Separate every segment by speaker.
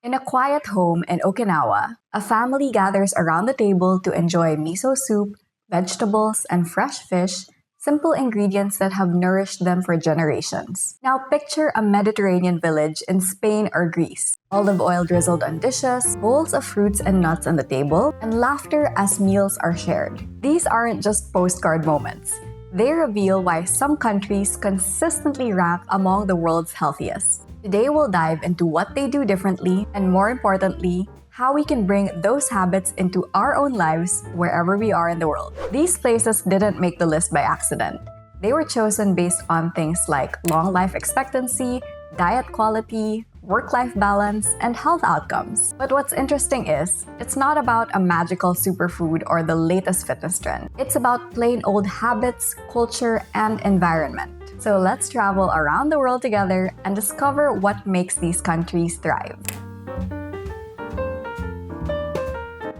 Speaker 1: In a quiet home in Okinawa, a family gathers around the table to enjoy miso soup, vegetables, and fresh fish, simple ingredients that have nourished them for generations. Now picture a Mediterranean village in Spain or Greece. Olive oil drizzled on dishes, bowls of fruits and nuts on the table, and laughter as meals are shared. These aren't just postcard moments. They reveal why some countries consistently rank among the world's healthiest. Today we'll dive into what they do differently and, more importantly, how we can bring those habits into our own lives wherever we are in the world. These places didn't make the list by accident. They were chosen based on things like long life expectancy, diet quality, work-life balance, and health outcomes. But what's interesting is, it's not about a magical superfood or the latest fitness trend. It's about plain old habits, culture, and environment. So let's travel around the world together and discover what makes these countries thrive.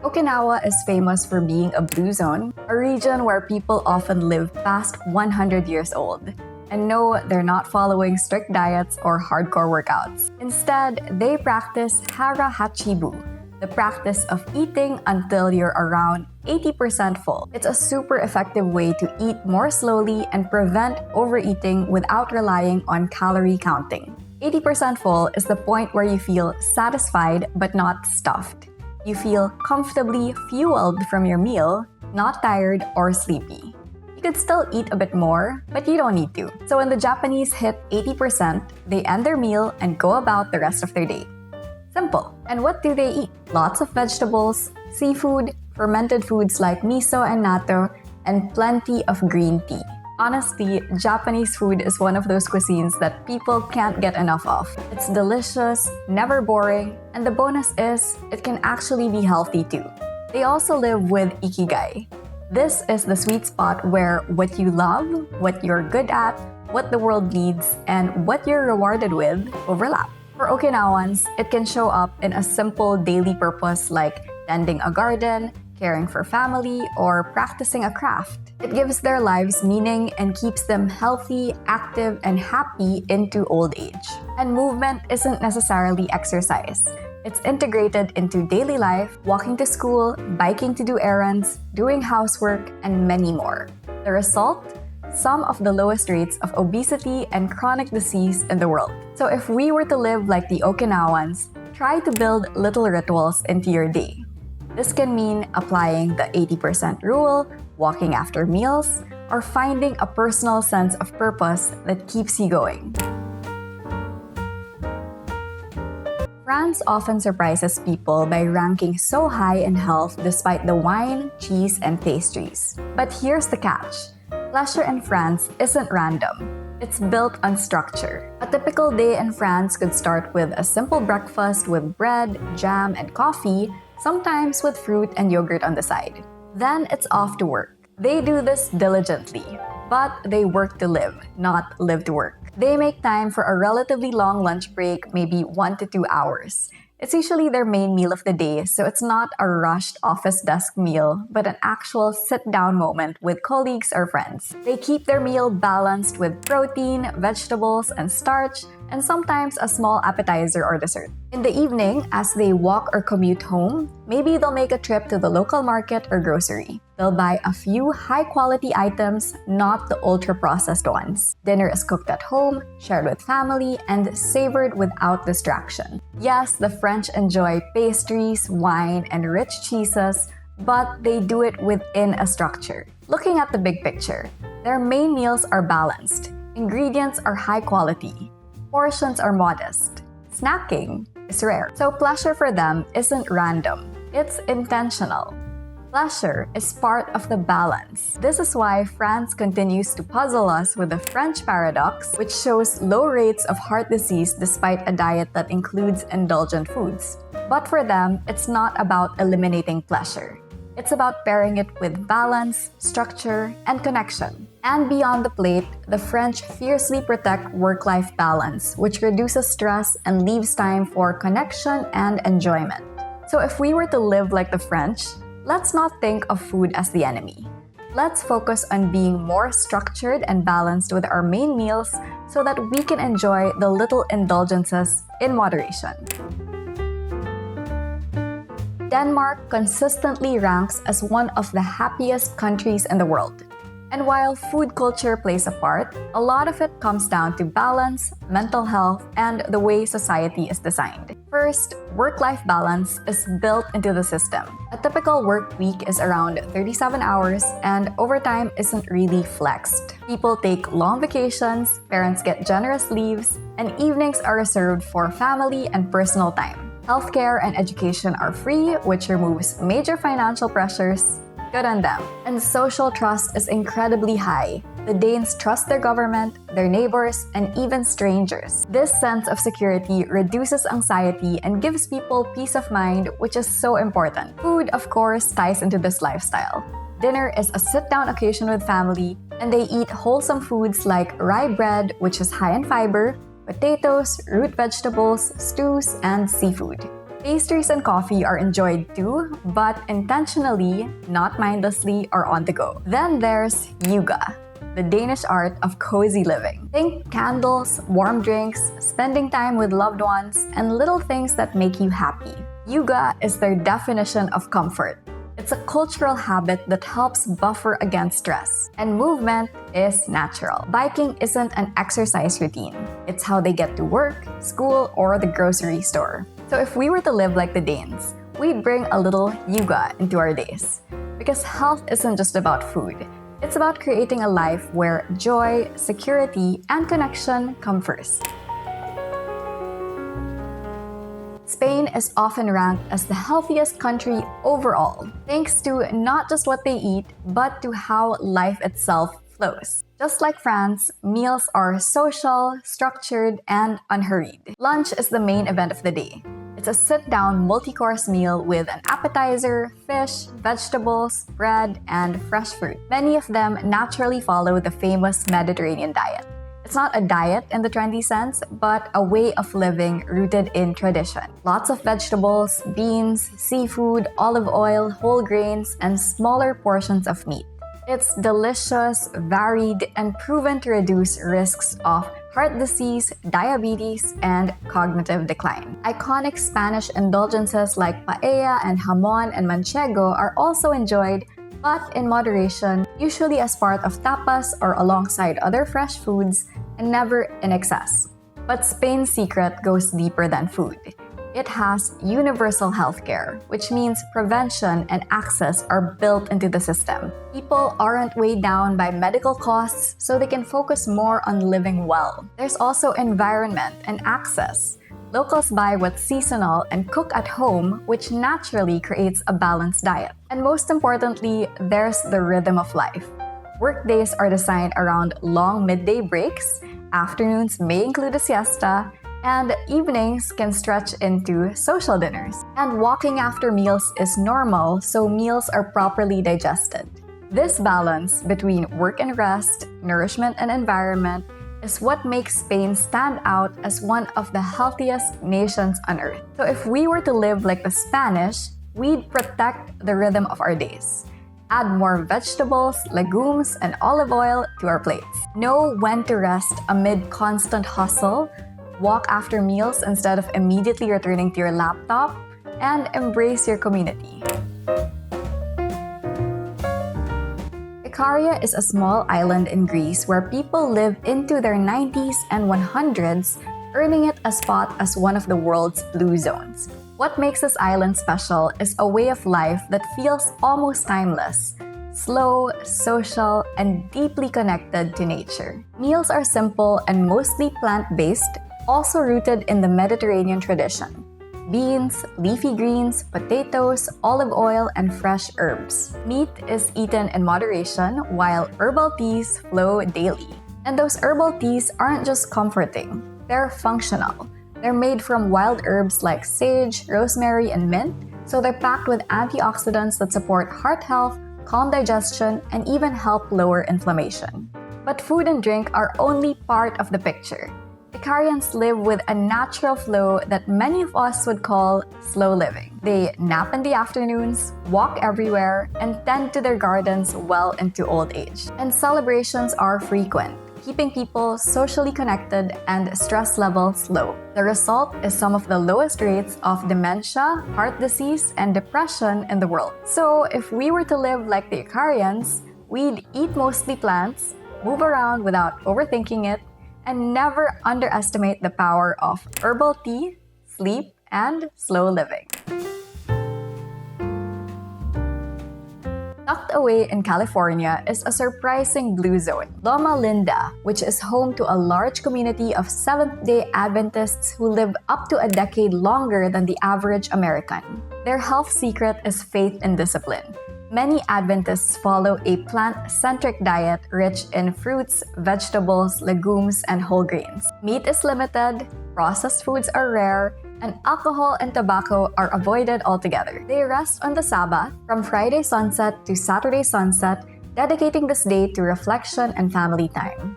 Speaker 1: Okinawa is famous for being a blue zone, a region where people often live past 100 years old. And no, they're not following strict diets or hardcore workouts. Instead, they practice hara hachibu, the practice of eating until you're around 80% full. It's a super effective way to eat more slowly and prevent overeating without relying on calorie counting. 80% full is the point where you feel satisfied but not stuffed. You feel comfortably fueled from your meal, not tired or sleepy. You could still eat a bit more, but you don't need to. So when the Japanese hit 80%, they end their meal and go about the rest of their day. Simple. And what do they eat? Lots of vegetables, seafood, fermented foods like miso and natto, and plenty of green tea. Honestly, Japanese food is one of those cuisines that people can't get enough of. It's delicious, never boring, and the bonus is, it can actually be healthy too. They also live with ikigai. This is the sweet spot where what you love, what you're good at, what the world needs, and what you're rewarded with overlap. For Okinawans, it can show up in a simple daily purpose like tending a garden, caring for family, or practicing a craft. It gives their lives meaning and keeps them healthy, active, and happy into old age. And movement isn't necessarily exercise. It's integrated into daily life, walking to school, biking to do errands, doing housework, and many more. The result? Some of the lowest rates of obesity and chronic disease in the world. So if we were to live like the Okinawans, try to build little rituals into your day. This can mean applying the 80% rule, walking after meals, or finding a personal sense of purpose that keeps you going. France often surprises people by ranking so high in health despite the wine, cheese, and pastries. But here's the catch. Pleasure in France isn't random. It's built on structure. A typical day in France could start with a simple breakfast with bread, jam, and coffee, sometimes with fruit and yogurt on the side. Then it's off to work. They do this diligently, but they work to live, not live to work. They make time for a relatively long lunch break, maybe 1 to 2 hours. It's usually their main meal of the day, so it's not a rushed office desk meal, but an actual sit-down moment with colleagues or friends. They keep their meal balanced with protein, vegetables, and starch, and sometimes a small appetizer or dessert. In the evening, as they walk or commute home, maybe they'll make a trip to the local market or grocery. They'll buy a few high-quality items, not the ultra-processed ones. Dinner is cooked at home, shared with family, and savored without distraction. Yes, the French enjoy pastries, wine, and rich cheeses, but they do it within a structure. Looking at the big picture, their main meals are balanced. Ingredients are high quality. Portions are modest. Snacking is rare. So pleasure for them isn't random. It's intentional. Pleasure is part of the balance. This is why France continues to puzzle us with the French paradox, which shows low rates of heart disease despite a diet that includes indulgent foods. But for them, it's not about eliminating pleasure. It's about pairing it with balance, structure, and connection. And beyond the plate, the French fiercely protect work-life balance, which reduces stress and leaves time for connection and enjoyment. So if we were to live like the French, let's not think of food as the enemy. Let's focus on being more structured and balanced with our main meals so that we can enjoy the little indulgences in moderation. Denmark consistently ranks as one of the happiest countries in the world. And while food culture plays a part, a lot of it comes down to balance, mental health, and the way society is designed. First, work-life balance is built into the system. A typical work week is around 37 hours, and overtime isn't really flexed. People take long vacations, parents get generous leaves, and evenings are reserved for family and personal time. Healthcare and education are free, which removes major financial pressures. Good on them. And social trust is incredibly high. The Danes trust their government, their neighbors, and even strangers. This sense of security reduces anxiety and gives people peace of mind, which is so important. Food, of course, ties into this lifestyle. Dinner is a sit-down occasion with family, and they eat wholesome foods like rye bread, which is high in fiber, potatoes, root vegetables, stews, and seafood. Pastries and coffee are enjoyed too, but intentionally, not mindlessly or on the go. Then there's yoga, the Danish art of cozy living. Think candles, warm drinks, spending time with loved ones, and little things that make you happy. Yoga is their definition of comfort. It's a cultural habit that helps buffer against stress. And movement is natural. Biking isn't an exercise routine. It's how they get to work, school, or the grocery store. So if we were to live like the Danes, we'd bring a little yoga into our days. Because health isn't just about food. It's about creating a life where joy, security, and connection come first. Spain is often ranked as the healthiest country overall, thanks to not just what they eat, but to how life itself flows. Just like France, meals are social, structured, and unhurried. Lunch is the main event of the day. It's a sit-down multi-course meal with an appetizer, fish, vegetables, bread, and fresh fruit. Many of them naturally follow the famous Mediterranean diet. It's not a diet in the trendy sense, but a way of living rooted in tradition. Lots of vegetables, beans, seafood, olive oil, whole grains, and smaller portions of meat. It's delicious, varied, and proven to reduce risks of heart disease, diabetes, and cognitive decline. Iconic Spanish indulgences like paella and jamon and manchego are also enjoyed, but in moderation, usually as part of tapas or alongside other fresh foods, and never in excess. But Spain's secret goes deeper than food. It has universal healthcare, which means prevention and access are built into the system. People aren't weighed down by medical costs, so they can focus more on living well. There's also environment and access. Locals buy what's seasonal and cook at home, which naturally creates a balanced diet. And most importantly, there's the rhythm of life. Workdays are designed around long midday breaks, afternoons may include a siesta, and evenings can stretch into social dinners. And walking after meals is normal, so meals are properly digested. This balance between work and rest, nourishment and environment, is what makes Spain stand out as one of the healthiest nations on earth. So if we were to live like the Spanish, we'd protect the rhythm of our days. Add more vegetables, legumes, and olive oil to our plates. Know when to rest amid constant hustle, walk after meals instead of immediately returning to your laptop, and embrace your community. Ikaria is a small island in Greece where people live into their 90s and 100s, earning it a spot as one of the world's blue zones. What makes this island special is a way of life that feels almost timeless, slow, social, and deeply connected to nature. Meals are simple and mostly plant-based, also rooted in the Mediterranean tradition. Beans, leafy greens, potatoes, olive oil, and fresh herbs. Meat is eaten in moderation, while herbal teas flow daily. And those herbal teas aren't just comforting, they're functional. They're made from wild herbs like sage, rosemary, and mint, so they're packed with antioxidants that support heart health, calm digestion, and even help lower inflammation. But food and drink are only part of the picture. Icarians live with a natural flow that many of us would call slow living. They nap in the afternoons, walk everywhere, and tend to their gardens well into old age. And celebrations are frequent. keeping people socially connected and stress levels low. The result is some of the lowest rates of dementia, heart disease, and depression in the world. So if we were to live like the Icarians, we'd eat mostly plants, move around without overthinking it, and never underestimate the power of herbal tea, sleep, and slow living. Tucked away in California is a surprising blue zone, Loma Linda, which is home to a large community of Seventh-day Adventists who live up to a decade longer than the average American. Their health secret is faith and discipline. Many Adventists follow a plant-centric diet rich in fruits, vegetables, legumes, and whole grains. Meat is limited, processed foods are rare, and alcohol and tobacco are avoided altogether. They rest on the Sabbath from Friday sunset to Saturday sunset, dedicating this day to reflection and family time.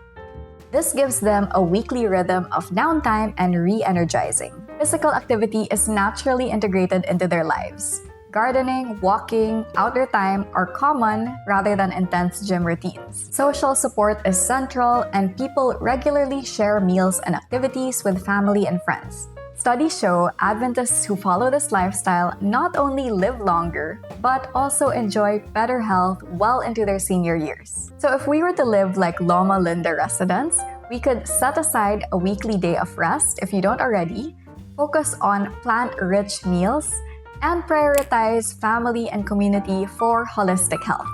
Speaker 1: This gives them a weekly rhythm of downtime and re-energizing. Physical activity is naturally integrated into their lives. Gardening, walking, outdoor time are common rather than intense gym routines. Social support is central, and people regularly share meals and activities with family and friends. Studies show Adventists who follow this lifestyle not only live longer, but also enjoy better health well into their senior years. So if we were to live like Loma Linda residents, we could set aside a weekly day of rest if you don't already, focus on plant-rich meals, and prioritize family and community for holistic health.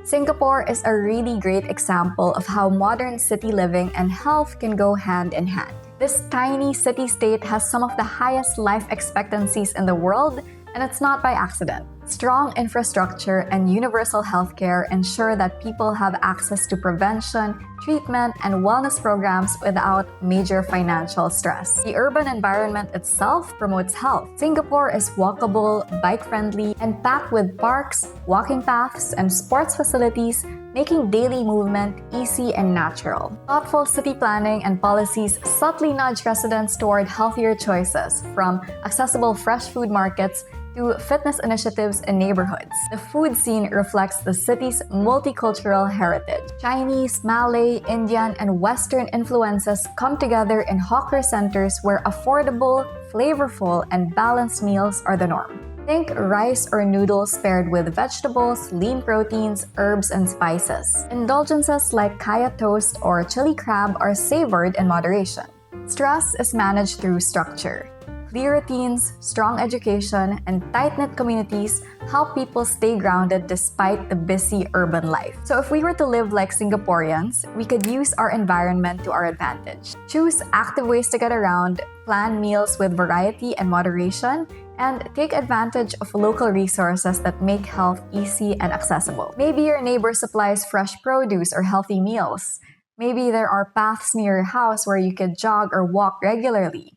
Speaker 1: Singapore is a really great example of how modern city living and health can go hand in hand. This tiny city-state has some of the highest life expectancies in the world, and it's not by accident. Strong infrastructure and universal healthcare ensure that people have access to prevention, treatment, and wellness programs without major financial stress. The urban environment itself promotes health. Singapore is walkable, bike-friendly, and packed with parks, walking paths, and sports facilities, making daily movement easy and natural. Thoughtful city planning and policies subtly nudge residents toward healthier choices, from accessible fresh food markets to fitness initiatives in neighborhoods. The food scene reflects the city's multicultural heritage. Chinese, Malay, Indian, and Western influences come together in hawker centers where affordable, flavorful, and balanced meals are the norm. Think rice or noodles paired with vegetables, lean proteins, herbs, and spices. Indulgences like kaya toast or chili crab are savored in moderation. Stress is managed through structure. Clear routines, strong education, and tight-knit communities help people stay grounded despite the busy urban life. So if we were to live like Singaporeans, we could use our environment to our advantage. Choose active ways to get around, plan meals with variety and moderation, and take advantage of local resources that make health easy and accessible. Maybe your neighbor supplies fresh produce or healthy meals. Maybe there are paths near your house where you could jog or walk regularly.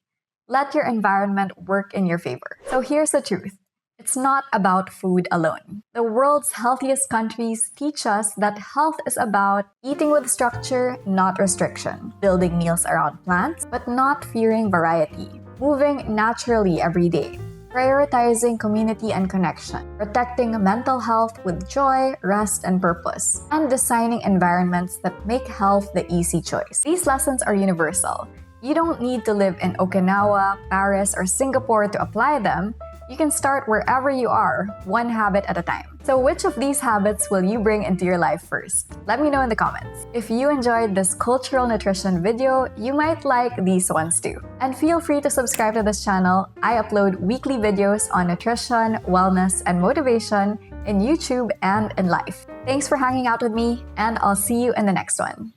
Speaker 1: Let your environment work in your favor. So here's the truth. It's not about food alone. The world's healthiest countries teach us that health is about eating with structure, not restriction, building meals around plants, but not fearing variety, moving naturally every day, prioritizing community and connection, protecting mental health with joy, rest, and purpose, and designing environments that make health the easy choice. These lessons are universal. You don't need to live in Okinawa, Paris, or Singapore to apply them. You can start wherever you are, one habit at a time. So which of these habits will you bring into your life first? Let me know in the comments. If you enjoyed this cultural nutrition video, you might like these ones too. And feel free to subscribe to this channel. I upload weekly videos on nutrition, wellness, and motivation in YouTube and in life. Thanks for hanging out with me, and I'll see you in the next one.